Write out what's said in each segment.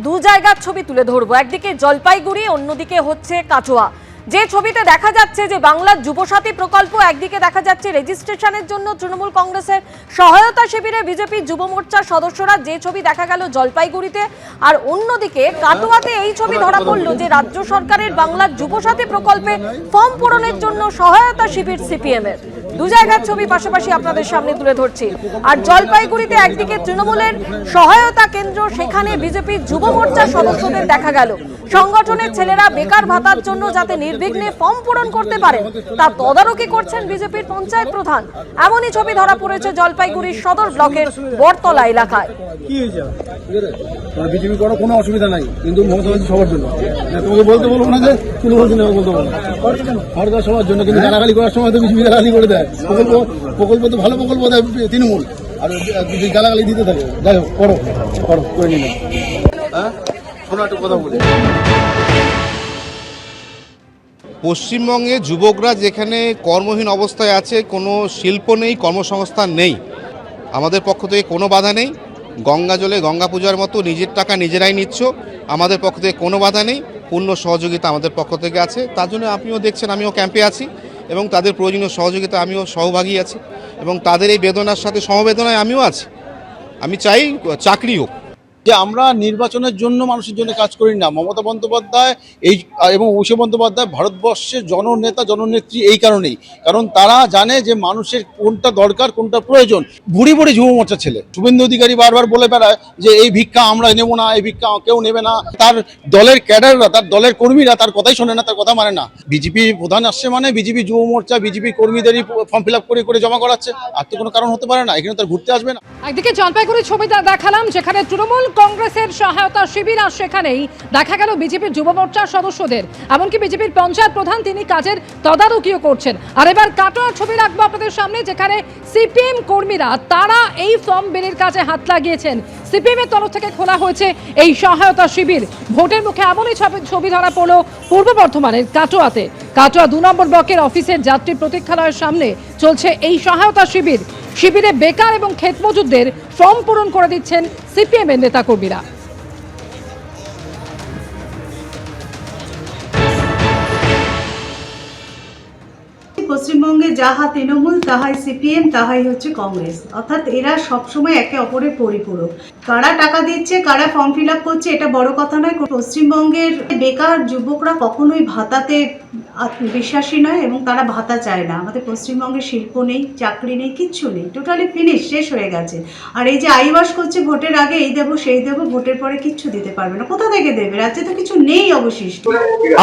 দু জায়গার ছবি তুলে ধরবো, একদিকে জলপাইগুড়ি, অন্যদিকে হচ্ছে কাটোয়া। যে ছবিতে দেখা যাচ্ছে যে বাংলার যুবসাথী প্রকল্প, একদিকে দেখা যাচ্ছে রেজিস্ট্রেশনের জন্য তৃণমূল কংগ্রেসের সহায়তা শিবিরে বিজেপি যুব মোর্চার সদস্যরা, যে ছবি দেখা গেল জলপাইগুড়িতে, আর অন্যদিকে কাটোয়াতে এই ছবি ধরা পড়লো যে রাজ্য সরকারের বাংলার যুবসাথী প্রকল্পে ফর্ম পূরণের জন্য সহায়তা শিবির সিপিএম এর। দু জায়গার ছবি পাশাপাশি আপনাদের সামনে তুলে ধরছি। আর জলপাইগুড়িতে একদিকে তৃণমূলের সহায়তা কেন্দ্র, সেখানে বিজেপি যুব মোর্চার সদস্যদের দেখা গেল সংগঠনের ছেলেরা বেকার ভাতার জন্য যাতে নির্বিঘ্নে ফর্ম পূরণ করতে পারেন তার তদারকি করছেন বিজেপির পঞ্চায়েত প্রধান। এমনই ছবি ধরা পড়েছে জলপাইগুড়ির সদর ব্লকের বরতলা এলাকায়। কি হয়েছে বিজেপি করার কোনো অসুবিধা নাই, কিন্তু মমতা ব্যানার্জি সবার জন্য। তোমাকে বলতে বলবো না যে কোনো বলতে বলতে বলো সরকার সবার জন্য, কিন্তু গালাগালি করার সময় তো বিজেপি গালাগালি করে দেয়। প্রকল্প তো ভালো প্রকল্প দেয় তৃণমূল, আর গালাগালি দিতে থাকে। যাই হোক, করো করো করে নিলাম। হ্যাঁ, শোনো একটা কথা বলি। পশ্চিমবঙ্গে যুবকরা যেখানে কর্মহীন অবস্থায় আছে, কোনো শিল্প নেই, কর্মসংস্থান নেই, আমাদের পক্ষ থেকে কোনো বাধা নেই। গঙ্গা জলে গঙ্গা পূজার মতো নিজের টাকা নিজেরাই নিচ্ছ, আমাদের পক্ষ থেকে কোনো বাধা নেই। পূর্ণ সহযোগিতা আমাদের পক্ষ থেকে আছে। তার জন্য আপনিও দেখছেন আমিও ক্যাম্পে আছি এবং তাদের প্রয়োজনীয় সহযোগিতা আমিও সহভাগী আছি এবং তাদের এই বেদনার সাথে সমবেদনায় আমিও আছি। আমি চাই চাকরি হোক। যে আমরা নির্বাচনের জন্য মানুষের জন্য কাজ করি না। মমতা বন্দ্যোপাধ্যায় এবং অভিষেক বন্দ্যোপাধ্যায় ভারতবর্ষের জননেতা জননেত্রী এই কারণেই, কারণ তারা জানে যে মানুষের কোনটা দরকার কোনটা প্রয়োজন। বুড়ি বুড়ি যুব মোর্চার ছেলে শুভেন্দু অধিকারী বারবার বলে বেড়ায় যে এই ভিক্ষা আমরা নেব না, এই ভিক্ষা কেউ নেবে না। তার দলের ক্যাডাররা, তার দলের কর্মীরা তার কথাই শোনে না, তার কথা মানে না। বিজেপি প্রধান আসছে মানে বিজেপি যুব মোর্চা বিজেপি কর্মীদেরই ফর্ম ফিল আপ করে জমা করাচ্ছে, আর তো কোনো কারণ হতে পারে না। এখানে তার ঘুরতে আসবে না। একদিকে জলপাইগুড়ির ছবিটা দেখালাম যেখানে তৃণমূল কংগ্রেসের সহায়তা শিবির, আর সেখানেই দেখা গেল বিজেপির যুব মোর্চার সদস্যদের, এমনকি বিজেপির পঞ্চায়েত প্রধান তিনি কাজের তদারকিও করছেন। আর এবার কাটোয়ার ছবি রাখবো আপনাদের সামনে, যেখানে সিপিএম কর্মীরা তারা এই ফর্ম বিলির কাজে হাত লাগিয়েছেন। সিপিএম এর তরফ থেকে খোলা হয়েছে এই সহায়তা শিবির। ভোটের মুখে এমনই ছবি ধরা পড়লো পূর্ব বর্ধমানের কাটোয়াতে। কাটোয়া 2 নম্বর ব্লকের অফিসের যাত্রী প্রতীক্ষালয়ের সামনে চলছে এই সহায়তা শিবির। শিবিরে বেকার এবং ক্ষেত মজুরদের ফর্ম পূরণ করে দিচ্ছেন সিপিএম এর নেতাকর্মীরা। পশ্চিমবঙ্গে যাহা তৃণমূল তাহাই সিপিএম তাহাই হচ্ছে কংগ্রেস, অর্থাৎ এরা সবসময় একে অপরের পরিপূরক। কারা টাকা দিচ্ছে, কারা ফর্ম ফিল আপ করছে, এটা বড় কথা নয়। পশ্চিমবঙ্গের বেকার যুবকরা কখনোই ভাতাতে বিশ্বাসী নয় এবং তারা ভাতা চায় না। আমাদের পশ্চিমবঙ্গে শিল্প নেই, চাকরি নেই, কিচ্ছু নেই, টোটালি ফিনিশ, শেষ হয়ে গেছে। আর এই যে আইওয়াস করছে ভোটের আগে এই দেবো সেই দেবো, ভোটের পরে কিচ্ছু দিতে পারবে না। কোথা থেকে দেবে? রাজ্যে তো কিছু নেই অবশিষ্ট।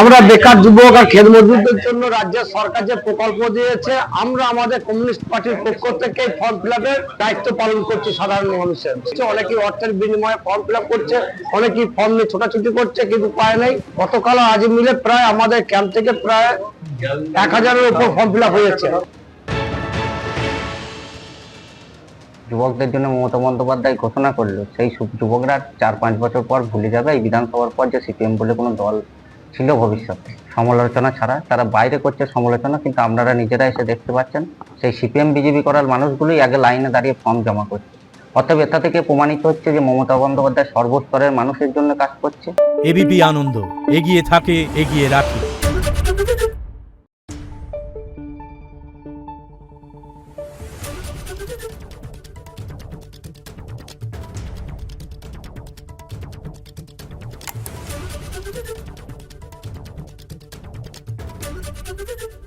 আমরা বেকার যুবক আর ক্ষেত মজদুরদের জন্য রাজ্যের সরকার যে প্রকল্প দিয়েছে, আমরা আমাদের কমিউনিস্ট পার্টির পক্ষ থেকে ফর্ম ফিল আপের দায়িত্ব পালন করছি। সাধারণ মানুষের অনেকেই অর্থের বিনিময়ে ফর্ম ফিল আপ করছে, অনেকেই ফর্ম নিয়ে ছোটাছুটি করছে, কিন্তু উপায় নেই। গতকাল আজ মিলে প্রায় আমাদের ক্যাম্প থেকে প্রায় 1000-এর উপর ফর্ম ফিল আপ হয়েছে। যুবকদের জন্য মমতা বন্দ্যোপাধ্যায় ঘোষণা করলো, সেই যুবকরা 4-5 বছর পর ভুলে যাবে এই বিধানসভার পর যে সিপিএম বলে কোনো দল ছিল ভবিষ্যতে। সমালোচনা ছাড়া তারা বাইরে করছে সমালোচনা, কিন্তু আপনারা নিজেরা এসে দেখতে পাচ্ছেন সেই সিপিএম বিজেপি করার মানুষগুলোই আগে লাইনে দাঁড়িয়ে ফর্ম জমা করছে। অতএব এটা থেকে প্রমাণিত হচ্ছে যে মমতা বন্দ্যোপাধ্যায় সর্বস্তরের মানুষের জন্য কাজ করছে। এবিপি আনন্দ, এগিয়ে থাকে, এগিয়ে রাখে। Thank you.